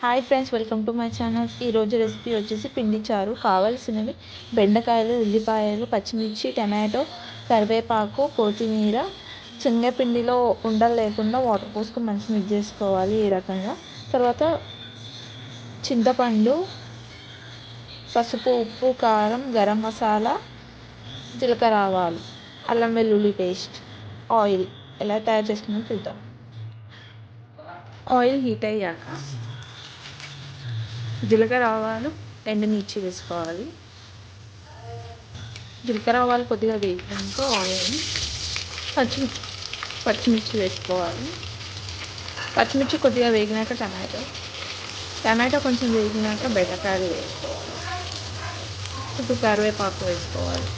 Hi friends, welcome to my channel. ఈరోజు recipe వచ్చేసి పిండి చారు. కావాల్సినవి బెండకాయలు, ఉల్లిపాయలు, పచ్చిమిర్చి, టమాటో, కరివేపాకు, కొత్తిమీర. శనగపిండిలో ఉండలు లేకుండా వాటర్ పోసుకొని మంచిగా మిక్స్ చేసుకోవాలి ఈ రకంగా. తర్వాత చింతపండు, పసుపు, ఉప్పు, కారం, గరం మసాలా, జీలకర్ర, ఆవాలు, అల్లం వెల్లుల్లి పేస్ట్, ఆయిల్. ఎలా తయారు చేసుకున్నా చూద్దాం. ఆయిల్ హీట్ అయ్యాక జీలకర్ర, ఆవాలు, ఎండుమిర్చి వేసుకోవాలి. జీలకర్ర, ఆవాలు కొద్దిగా వేగినాక ఆయిల్, పచ్చిమిర్చి వేసుకోవాలి. పచ్చిమిర్చి కొద్దిగా వేగినాక టమాటో కొంచెం వేగినాక బెండకాయలు వేసుకోవాలి. ఇప్పుడు కరివేపాకు వేసుకోవాలి.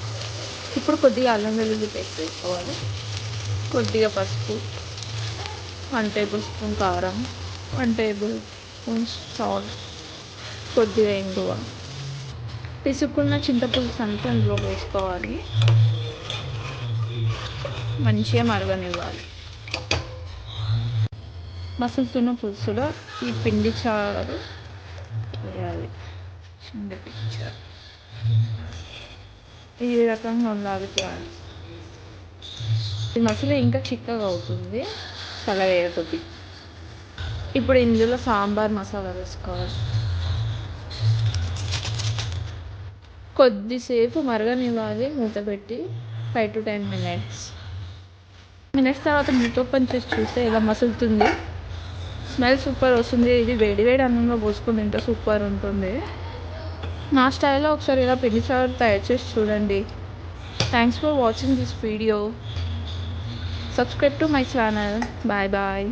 ఇప్పుడు కొద్దిగా అల్లం వెల్లుల్లి పేస్ట్ వేసుకోవాలి. కొద్దిగా పసుపు, 1 టేబుల్ స్పూన్ కారం, 1 టేబుల్ స్పూన్ సాల్ట్, కొద్దిగా ఇంగువ, పిసుక్కున్న చింతపులుసు అంతా అందులో వేసుకోవాలి. మంచిగా మరగనివ్వాలి. మసులుతున్న పులుసులో ఈ పిండి చారు వేయాలి. ఈ రకంగా ఉండాలి చారు. ఈ మసాలా ఇంకా చిక్కగా అవుతుంది చల్లగా. ఇప్పుడు ఇందులో సాంబార్ మసాలా వేసుకోవాలి. కొద్దిసేపు మరగనివ్వాలి మూత పెట్టి. 5 to 10 minutes తర్వాత మూత ఓపెన్ చేసి చూస్తే ఇలా మసులుతుంది. స్మెల్ సూపర్ వస్తుంది. ఇది వేడి వేడి అన్నంలో పోసుకొని తింటే సూపర్ ఉంటుంది. నా స్టైల్లో ఒకసారి ఇలా పిండి చారు తయారు చేసి చూడండి. Thanks for watching this video. Subscribe to my channel. Bye bye.